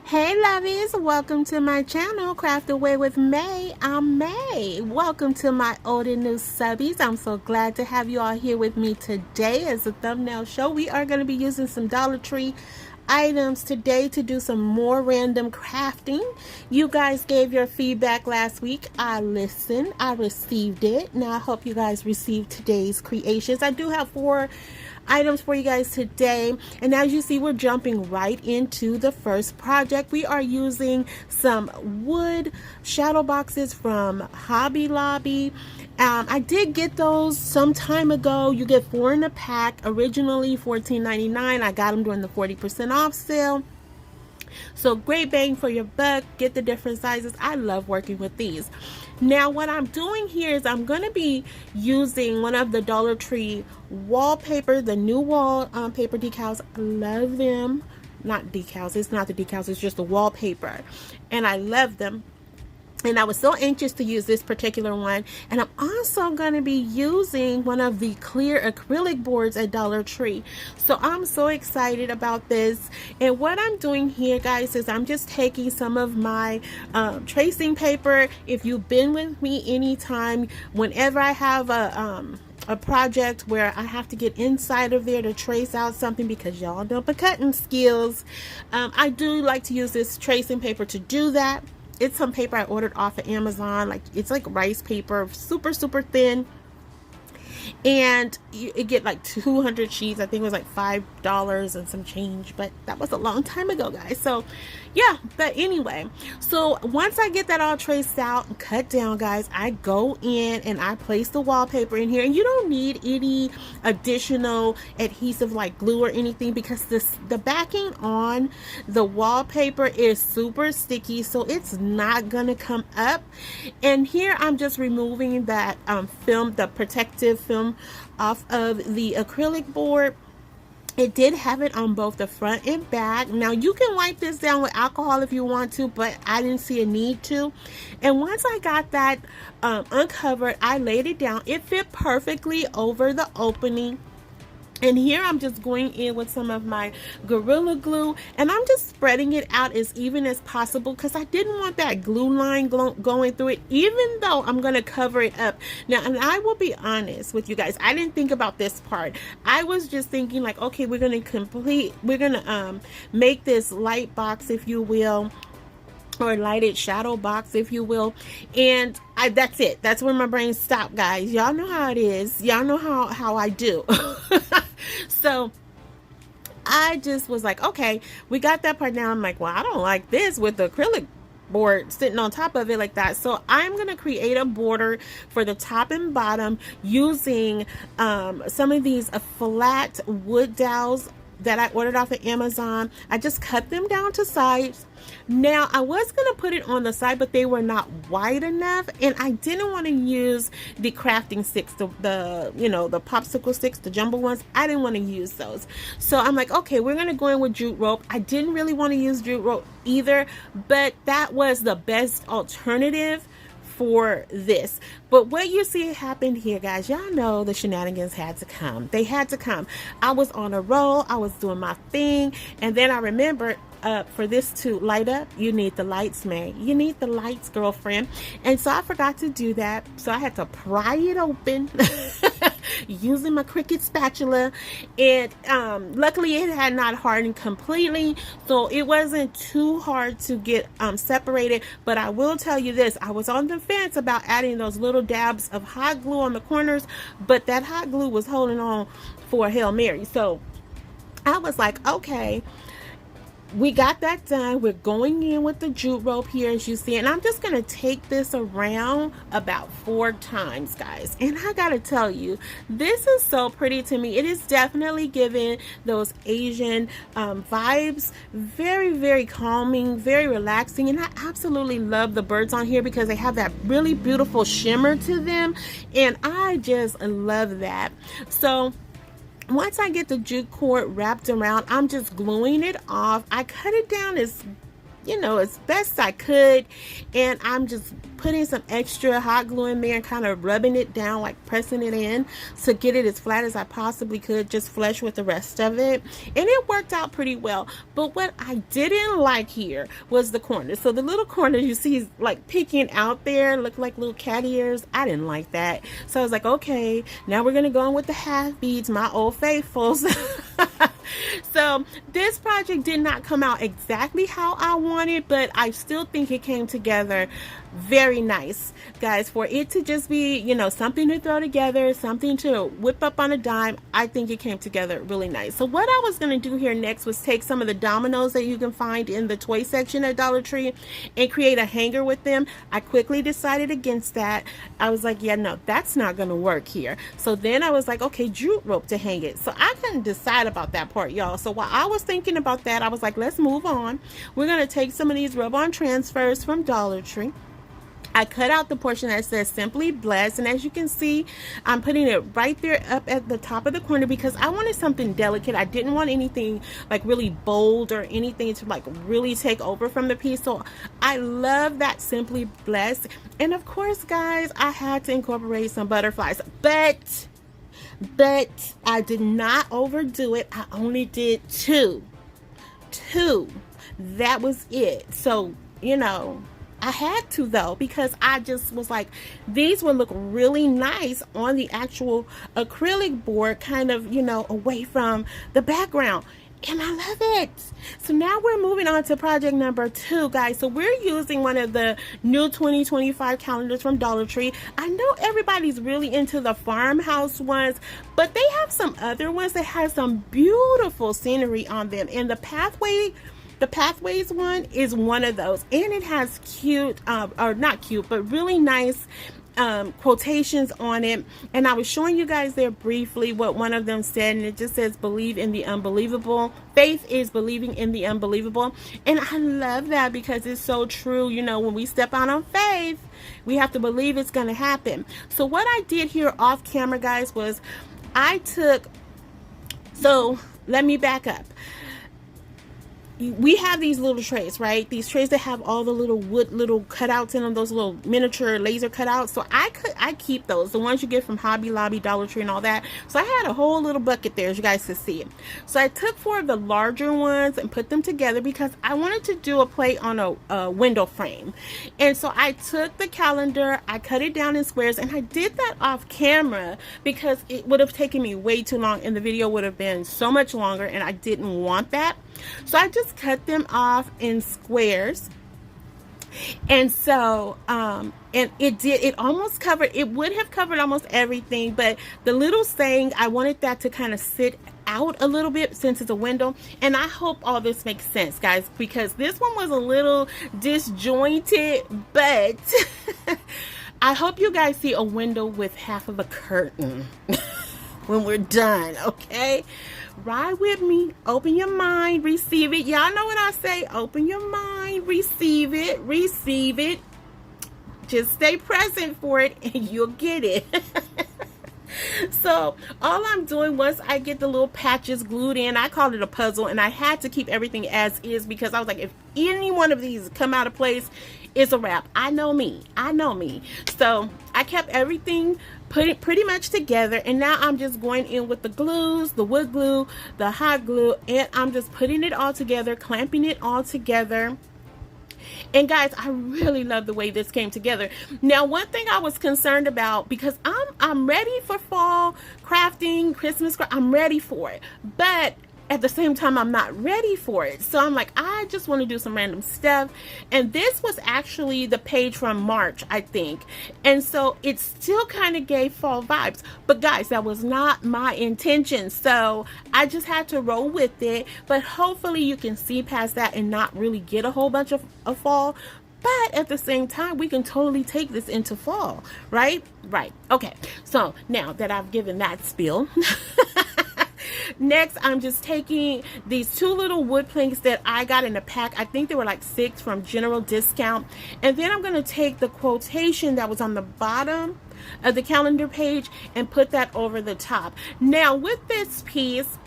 Hey lovies, welcome to my channel, Craft Away with May. I'm May. Welcome to my old and new subbies. I'm so glad to have you all here with me today. As a thumbnail show, we are going to be using some Dollar Tree items today to do some more random crafting. You guys gave your feedback last week. I listened, I received it. Now I hope you guys received today's creations. I do have 4 items for you guys today, and as you see, we're jumping right into the first project. We are using some wood shadow boxes from Hobby Lobby. I did get those some time ago. You get 4 in a pack, originally $14.99. I got them during the 40% off sale. So great bang for your buck. Get the different sizes. I love working with these. Now what I'm doing here is I'm going to be using one of the Dollar Tree wallpaper, the new wallpaper decals. I love them. Not decals. It's not the decals. It's just the wallpaper. And I love them. And I was so anxious to use this particular one. And I'm also going to be using one of the clear acrylic boards at Dollar Tree. So I'm so excited about this. And what I'm doing here, guys, is I'm just taking some of my tracing paper. If you've been with me anytime, whenever I have a project where I have to get inside of there to trace out something, because y'all know my cutting skills, I do like to use this tracing paper to do that. It's some paper I ordered off of Amazon. It's like rice paper, super thin, and you get like 200 sheets. I think it was like $5 and some change, but that was a long time ago, guys. So yeah, but anyway, so once I get that all traced out and cut down, guys, I go in and I place the wallpaper in here. And you don't need any additional adhesive like glue or anything, because the backing on the wallpaper is super sticky, so it's not gonna come up. And here I'm just removing that film, the protective film, off of the acrylic board. It did have it on both the front and back. Now you can wipe this down with alcohol if you want to, but I didn't see a need to. And once I got that uncovered, I laid it down. It fit perfectly over the opening. And here I'm just going in with some of my Gorilla Glue, and I'm just spreading it out as even as possible, because I didn't want that glue line going through it, even though I'm going to cover it up. Now, and I will be honest with you guys, I didn't think about this part. I was just thinking like, okay, we're going to make this light box, if you will, or lighted shadow box, if you will, and that's it. That's where my brain stopped, guys. Y'all know how it is. Y'all know how I do. So I just was like, okay, we got that part now. I'm like, well, I don't like this with the acrylic board sitting on top of it like that. So I'm gonna create a border for the top and bottom using some of these flat wood dowels that I ordered off of Amazon. I just cut them down to size. Now I was gonna put it on the side, but they were not wide enough, and I didn't want to use the crafting sticks, the you know, the popsicle sticks, the jumbo ones. I didn't want to use those. So I'm like, okay, we're gonna go in with jute rope. I didn't really want to use jute rope either, but that was the best alternative for this. But what you see happened here, guys, y'all know the shenanigans had to come. They had to come. I was on a roll, I was doing my thing, and then I remembered, for this to light up, you need the lights, man. You need the lights, girlfriend. And so I forgot to do that, so I had to pry it open using my Cricut spatula. And luckily it had not hardened completely, so it wasn't too hard to get separated. But I will tell you this, I was on the fence about adding those little dabs of hot glue on the corners, but that hot glue was holding on for a Hail Mary. So I was like, okay, we got that done. We're going in with the jute rope here, as you see, and I'm just gonna take this around about 4 times, guys. And I gotta tell you, this is so pretty to me. It is definitely giving those Asian vibes. Very calming, very relaxing, and I absolutely love the birds on here because they have that really beautiful shimmer to them, and I just love that. So once I get the jute cord wrapped around, I'm just gluing it off. I cut it down as you know, as best I could. And I'm just putting some extra hot glue in there and kind of rubbing it down, like pressing it in to get it as flat as I possibly could, just flush with the rest of it. And it worked out pretty well. But what I didn't like here was the corners. So the little corners you see like peeking out there, look like little cat ears. I didn't like that. So I was like, okay, now we're gonna go in with the half beads, my old faithfuls. So this project did not come out exactly how I wanted, but I still think it came together very nice, guys. For it to just be, you know, something to throw together, something to whip up on a dime, I think it came together really nice. So what I was going to do here next was take some of the dominoes that you can find in the toy section at Dollar Tree and create a hanger with them. I quickly decided against that. I was like, yeah, no, that's not going to work here. So then I was like, okay, jute rope to hang it. So I couldn't decide about that part, y'all. So while I was thinking about that, I was like, let's move on. We're going to take some of these rub-on transfers from Dollar Tree. I cut out the portion that says Simply Blessed, and as you can see, I'm putting it right there up at the top of the corner because I wanted something delicate. I didn't want anything like really bold or anything to like really take over from the piece. So I love that Simply Blessed. And of course, guys, I had to incorporate some butterflies, but I did not overdo it. I only did two. That was it. So, you know, I had to though, because I just was like, these would look really nice on the actual acrylic board, kind of, you know, away from the background. And I love it. So now we're moving on to project number 2, guys. So we're using one of the new 2025 calendars from Dollar Tree. I know everybody's really into the farmhouse ones, but they have some other ones that have some beautiful scenery on them. And the Pathways one is one of those, and it has cute, or not cute, but really nice quotations on it. And I was showing you guys there briefly what one of them said, and it just says, believe in the unbelievable. Faith is believing in the unbelievable. And I love that because it's so true. You know, when we step out on faith, we have to believe it's going to happen. So what I did here off camera, guys, was so let me back up. We have these little trays, right? These trays that have all the little wood little cutouts in them, those little miniature laser cutouts. So I keep those, the ones you get from Hobby Lobby, Dollar Tree, and all that. So I had a whole little bucket there, as you guys can see. So I took 4 of the larger ones and put them together because I wanted to do a play on a window frame. And so I took the calendar, I cut it down in squares, and I did that off camera because it would have taken me way too long and the video would have been so much longer, and I didn't want that. So I just cut them off in squares. And so and it almost covered, it would have covered almost everything, but the little saying, I wanted that to kind of sit out a little bit since it's a window. And I hope all this makes sense, guys, because this one was a little disjointed, but I hope you guys see a window with half of a curtain when we're done, okay? Ride with me, open your mind, receive it. Y'all know what I say, open your mind, receive it. Just stay present for it and you'll get it. So all I'm doing, once I get the little patches glued in, I called it a puzzle, and I had to keep everything as is because I was like, if any one of these come out of place, it's a wrap. I know me. So I kept everything pretty much together, and now I'm just going in with the glues, the wood glue, the hot glue, and I'm just putting it all together, clamping it all together. And guys, I really love the way this came together. Now, one thing I was concerned about, because I'm ready for fall crafting, Christmas craft, I'm ready for it, but at the same time, I'm not ready for it. So I'm like, I just want to do some random stuff. And this was actually the page from March, I think. And so it still kind of gave fall vibes. But guys, that was not my intention. So I just had to roll with it. But hopefully you can see past that and not really get a whole bunch of fall. But at the same time, we can totally take this into fall, right? Right. Okay. So now that I've given that spiel, next, I'm just taking these 2 little wood planks that I got in a pack. I think they were like 6 from general discount. And then I'm going to take the quotation that was on the bottom of the calendar page and put that over the top. Now, with this piece,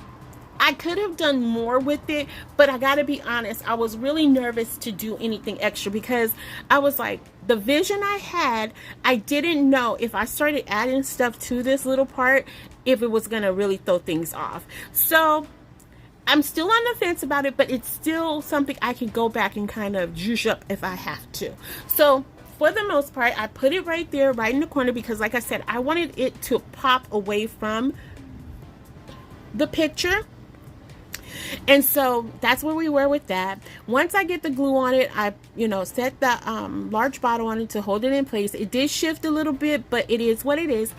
I could have done more with it, but I gotta be honest, I was really nervous to do anything extra because I was like, the vision I had, I didn't know if I started adding stuff to this little part, if it was gonna really throw things off. So I'm still on the fence about it, but it's still something I can go back and kind of juice up if I have to. So for the most part, I put it right there, right in the corner, because like I said, I wanted it to pop away from the picture. And so that's where we were with that. Once I get the glue on it, I set the large bottle on it to hold it in place. It did shift a little bit, but it is what it is.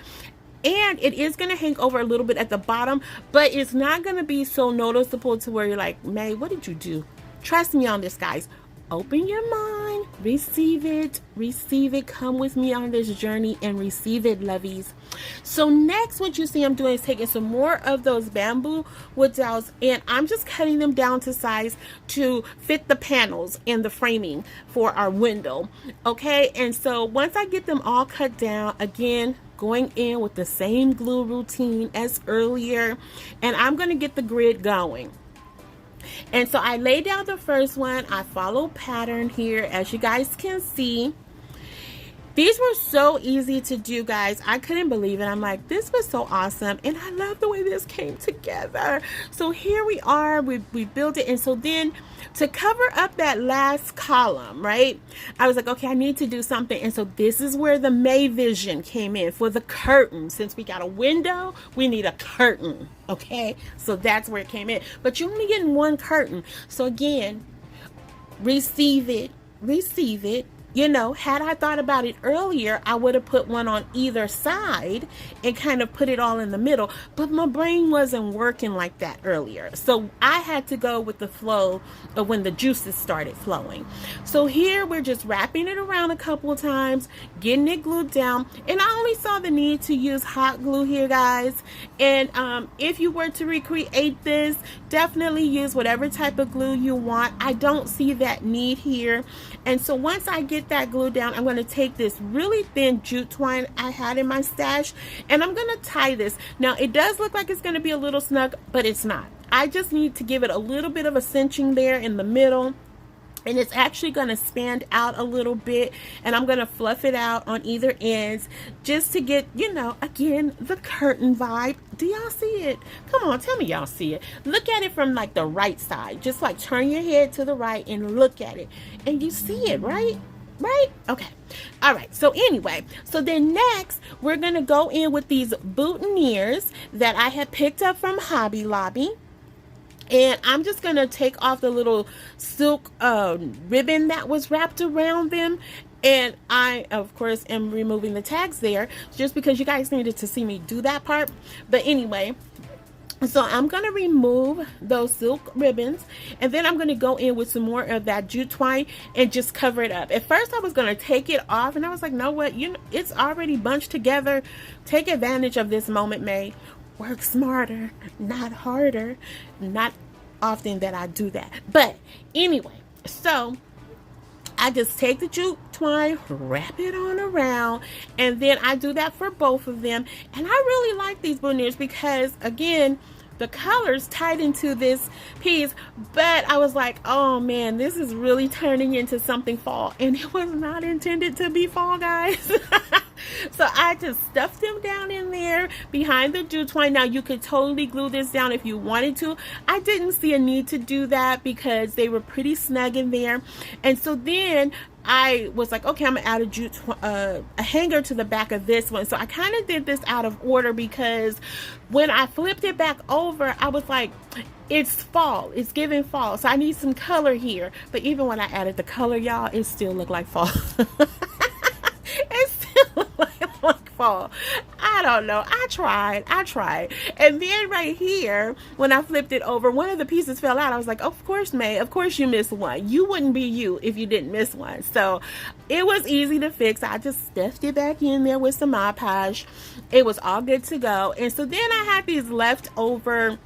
And it is going to hang over a little bit at the bottom, but it's not going to be so noticeable to where you're like, May, what did you do? Trust me on this, guys. Open your mind, receive it, come with me on this journey and receive it, lovies. So next, what you see I'm doing is taking some more of those bamboo wood dowels, and I'm just cutting them down to size to fit the panels and the framing for our window. Okay, and so once I get them all cut down, again, going in with the same glue routine as earlier, and I'm going to get the grid going. And so I laid down the first one. I follow pattern here, as you guys can see. These were so easy to do, guys. I couldn't believe it. I'm like, this was so awesome. And I love the way this came together. So here we are. We built it. And so then to cover up that last column, right, I was like, okay, I need to do something. And so this is where the May vision came in for the curtain. Since we got a window, we need a curtain. Okay, so that's where it came in. But you're only getting one curtain. So again, receive it. Had I thought about it earlier, I would have put one on either side and kind of put it all in the middle. But my brain wasn't working like that earlier. So I had to go with the flow of when the juices started flowing. So here we're just wrapping it around a couple of times, getting it glued down. And I only saw the need to use hot glue here, guys. And if you were to recreate this, definitely use whatever type of glue you want. I don't see that need here. And so once I get that glue down, I'm going to take this really thin jute twine I had in my stash, and I'm going to tie this. Now it does look like it's going to be a little snug, but it's not. I just need to give it a little bit of a cinching there in the middle, and it's actually going to span out a little bit, and I'm going to fluff it out on either ends just to get, again, the curtain vibe. Do y'all see it? Come on, tell me y'all see it. Look at it from like the right side. Just like turn your head to the right and look at it, and you see it, right? Okay. All right. So anyway, so then next we're going to go in with these boutonnieres that I had picked up from Hobby Lobby. And I'm just going to take off the little silk ribbon that was wrapped around them. And I, of course, am removing the tags there just because you guys needed to see me do that part. But anyway, so I'm going to remove those silk ribbons, and then I'm going to go in with some more of that jute twine and just cover it up. At first I was going to take it off, and I was like, no, what, it's already bunched together. Take advantage of this moment, May. Work smarter, not harder. Not often that I do that. But anyway, so I just take the jute twine, wrap it on around, and then I do that for both of them. And I really like these boutonnieres because, again, the colors tied into this piece, but I was like, oh man, this is really turning into something fall, and it was not intended to be fall, guys. So I just stuffed them down in there behind the jute twine. Now you could totally glue this down if you wanted to. I didn't see a need to do that because they were pretty snug in there. And so then I was like, okay, I'm gonna add a hanger to the back of this one. So I kind of did this out of order because when I flipped it back over, I was like, it's fall, it's giving fall, so I need some color here. But even when I added the color, y'all, it still looked like fall. It still looked like fall. I don't know. I tried. And then right here, when I flipped it over, one of the pieces fell out. I was like, of course, May, of course you missed one. You wouldn't be you if you didn't miss one. So it was easy to fix. I just stuffed it back in there with some Mod Podge. It was all good to go. And so then I had these leftover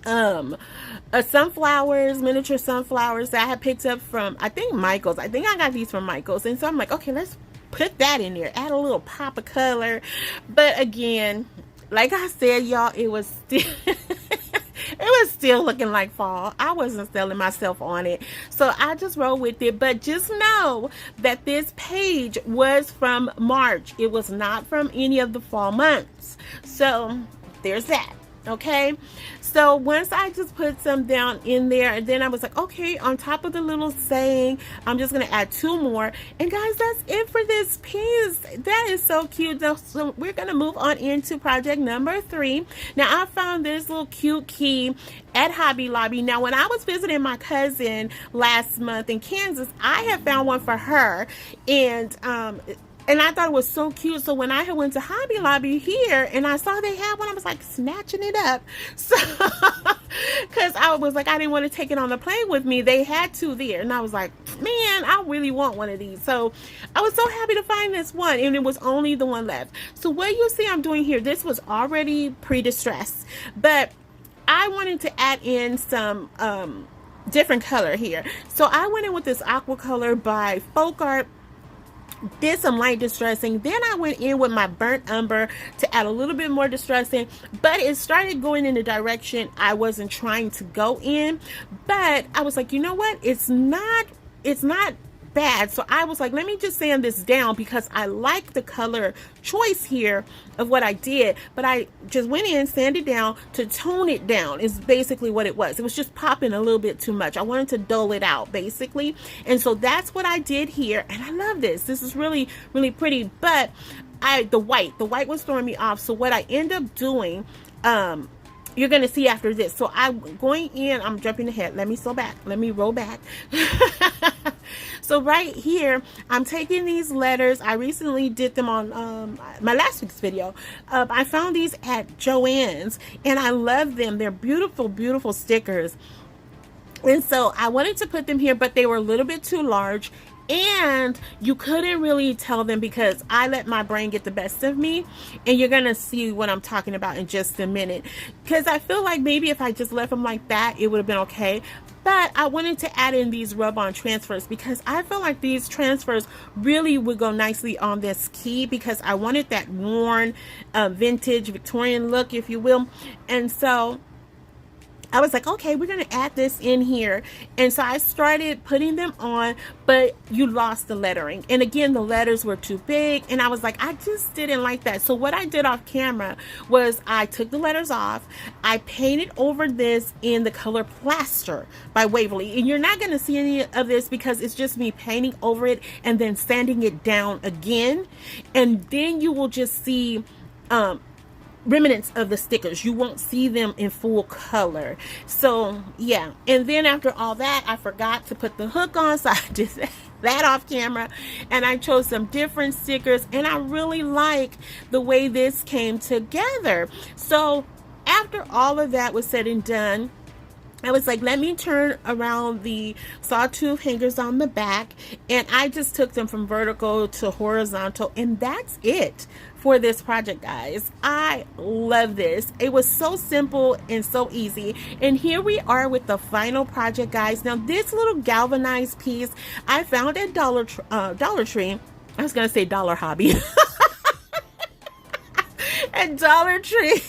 sunflowers, miniature sunflowers that I had picked up from, I think, Michael's. I think I got these from Michael's. And so I'm like, okay, let's put that in there, add a little pop of color. But again, like I said, y'all, it was still It was still looking like fall. I wasn't selling myself on it. So I just rolled with it. But just know that this page was from March. It was not from any of the fall months. So there's that. Okay, so once I just put some down in there, and then I was like, okay, on top of the little saying, I'm just gonna add 2 more. And guys, that's it for this piece. That is so cute. So we're gonna move on into project number 3. Now I found this little cute key at Hobby Lobby. Now when I was visiting my cousin last month in Kansas, I had found one for her, and I thought it was so cute. So when I had went to Hobby Lobby here and I saw they had one, I was like snatching it up. So, because I was like, I didn't want to take it on the plane with me. They had 2 there. And I was like, man, I really want one of these. So I was so happy to find this one. And it was only the one left. So what you see I'm doing here, this was already pre-distressed. But I wanted to add in some different color here. So I went in with this aqua color by Folk Art. Did some light distressing, then I went in with my burnt umber to add a little bit more distressing, but it started going in the direction I wasn't trying to go in. But I was like, you know what, it's not bad. So I was like, let me just sand this down because I like the color choice here of what I did, but I just went in, sanded down to tone it down is basically what it was. It was just popping a little bit too much. I wanted to dull it out basically. And so that's what I did here. And I love this. This is really, really pretty, but the white was throwing me off. So what I end up doing, you're going to see after this. So I'm going in, I'm jumping ahead. Let me roll back. So right here, I'm taking these letters. I recently did them on my last week's video. I found these at Joann's and I love them. They're beautiful, beautiful stickers. And so I wanted to put them here, but they were a little bit too large. And you couldn't really tell them because I let my brain get the best of me, and you're gonna see what I'm talking about in just a minute, because I feel like maybe if I just left them like that it would have been okay. But I wanted to add in these rub-on transfers because I feel like these transfers really would go nicely on this key, because I wanted that worn vintage Victorian look, if you will. And so I was like, okay, we're going to add this in here. And so I started putting them on, but you lost the lettering. And again, the letters were too big. And I was like, I just didn't like that. So what I did off camera was I took the letters off. I painted over this in the color Plaster by Waverly. And you're not going to see any of this because it's just me painting over it and then sanding it down again. And then you will just see remnants of the stickers. You won't see them in full color. So yeah, and then after all that, I forgot to put the hook on, so I did that off camera, and I chose some different stickers, and I really like the way this came together. So after all of that was said and done, I was like, let me turn around the sawtooth hangers on the back, and I just took them from vertical to horizontal, and that's it for this project, guys. I love this. It was so simple and so easy. And here we are with the final project, guys. Now this little galvanized piece I found at Dollar Tree. I was gonna say Dollar Hobby. At Dollar Tree.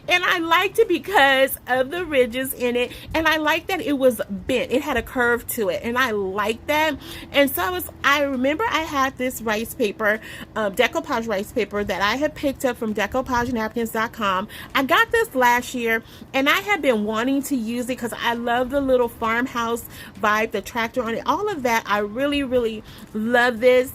And I liked it because of the ridges in it, and I liked that it was bent. It had a curve to it, and I liked that. And so I remember I had this rice paper, decoupage rice paper that I had picked up from decoupagenapkins.com. I got this last year, and I had been wanting to use it because I love the little farmhouse vibe, the tractor on it, all of that. I really, really love this.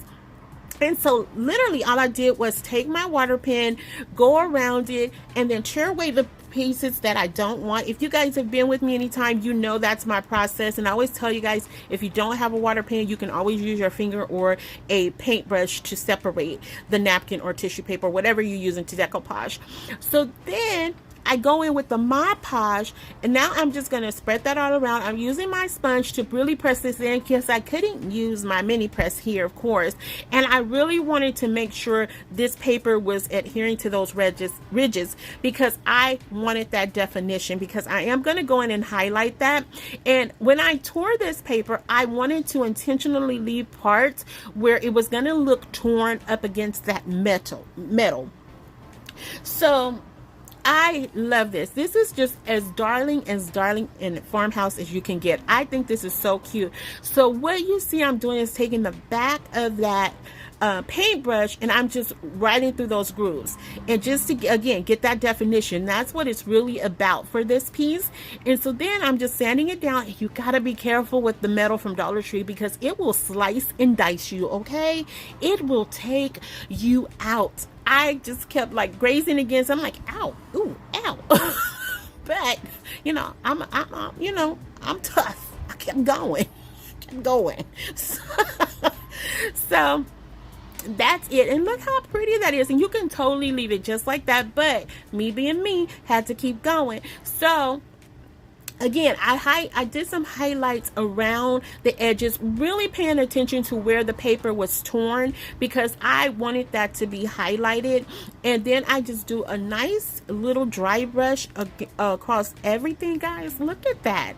And so literally all I did was take my water pen, go around it, and then tear away the pieces that I don't want. If you guys have been with me anytime, you know that's my process. And I always tell you guys, if you don't have a water pen, you can always use your finger or a paintbrush to separate the napkin or tissue paper, whatever you're using to decoupage. So then I go in with the Mod Podge, and now I'm just going to spread that all around. I'm using my sponge to really press this in because I couldn't use my mini press here, of course. And I really wanted to make sure this paper was adhering to those ridges because I wanted that definition, because I am going to go in and highlight that. And when I tore this paper, I wanted to intentionally leave parts where it was going to look torn up against that metal. So I love this. This is just as darling in farmhouse as you can get. I think this is so cute. So what you see I'm doing is taking the back of that paintbrush, and I'm just riding through those grooves, and just to again get that definition. That's what it's really about for this piece. And so then I'm just sanding it down. You gotta be careful with the metal from Dollar Tree because it will slice and dice you, okay? It will take you out. I just kept like grazing against. I'm like, ow, ooh, ow. But you know, I'm you know, I'm tough. I kept going, So that's it. And look how pretty that is. And you can totally leave it just like that, but me being me had to keep going. So again, I did some highlights around the edges, really paying attention to where the paper was torn because I wanted that to be highlighted. And then I just do a nice little dry brush across everything, guys. Look at that.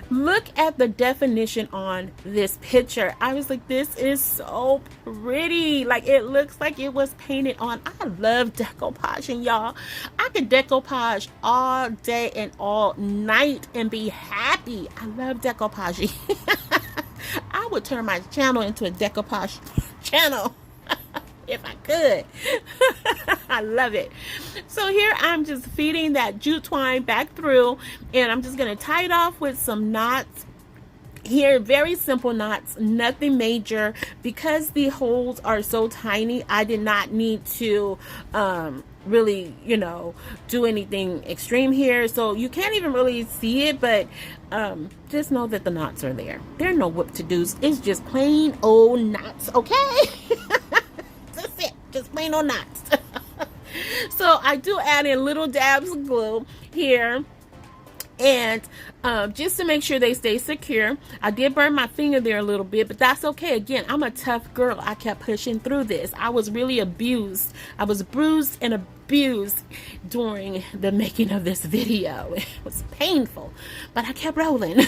Look at the definition on this picture. I was like, this is so pretty. Like, it looks like it was painted on. I love decoupaging, y'all. I could decoupage all day and all night and be happy. I love decoupaging. I would turn my channel into a decoupage channel if I could. I love it. So here I'm just feeding that jute twine back through, and I'm just going to tie it off with some knots here. Very simple knots, nothing major. Because the holes are so tiny, I did not need to really, you know, do anything extreme here. So you can't even really see it, but just know that the knots are there. There are no whip-to-dos. It's just plain old knots, okay? That's it. Just plain old knots. So I do add in little dabs of glue here, and just to make sure they stay secure. I did burn my finger there a little bit, but that's okay. Again, I'm a tough girl. I kept pushing through this. I was really abused. I was bruised and abused during the making of this video. It was painful, but I kept rolling.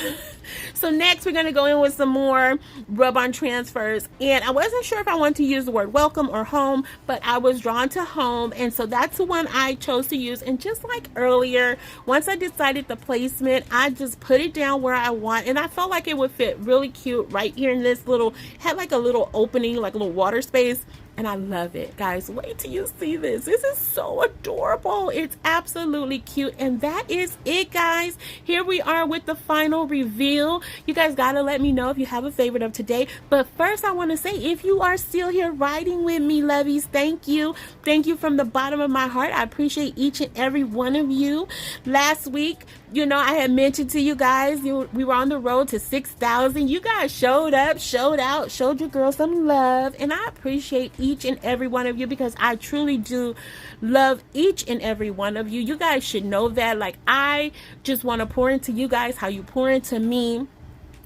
So next we're going to go in with some more rub-on transfers, and I wasn't sure if I wanted to use the word welcome or home, but I was drawn to home, and so that's the one I chose to use. And just like earlier, once I decided the placement, I just put it down where I want, and I felt like it would fit really cute right here in this little, had like a little opening, like a little water space. And I love it, guys. Wait till you see this. This is so adorable. It's absolutely cute. And that is it, guys. Here we are with the final reveal. You guys gotta let me know if you have a favorite of today. But first, I want to say, if you are still here riding with me, lovies, thank you. Thank you from the bottom of my heart. I appreciate each and every one of you. Last week, you know, I had mentioned to you guys, we were on the road to 6,000. You guys showed up, showed out, showed your girl some love. And I appreciate each and every one of you because I truly do love each and every one of you. You guys should know that. Like, I just want to pour into you guys how you pour into me.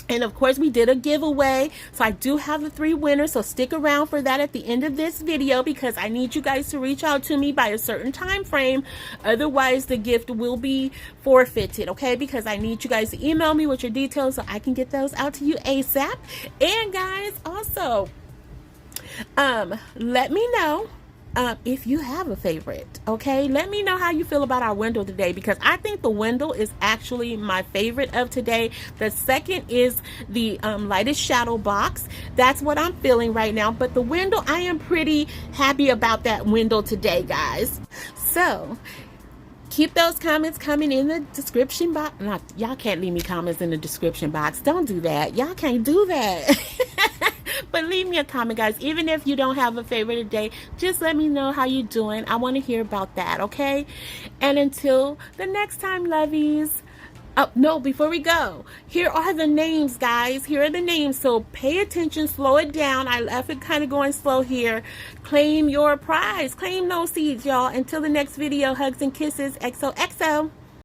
And of course, we did a giveaway, so I do have the 3 winners, so stick around for that at the end of this video because I need you guys to reach out to me by a certain time frame. Otherwise, the gift will be forfeited, okay? Because I need you guys to email me with your details so I can get those out to you ASAP. And guys, also, let me know if you have a favorite, okay? Let me know how you feel about our window today because I think the window is actually my favorite of today. The second is the lightest shadow box. That's what I'm feeling right now. But the window, I am pretty happy about that window today, guys. So keep those comments coming in the description box. Y'all can't leave me comments in the description box. Don't do that. Y'all can't do that. But leave me a comment, guys. Even if you don't have a favorite today, just let me know how you're doing. I want to hear about that, okay? And until the next time, lovies. Oh, no, before we go, here are the names, guys. Here are the names. So pay attention, slow it down. I left it kind of going slow here. Claim your prize. Claim those seeds, y'all. Until the next video, hugs and kisses. XOXO.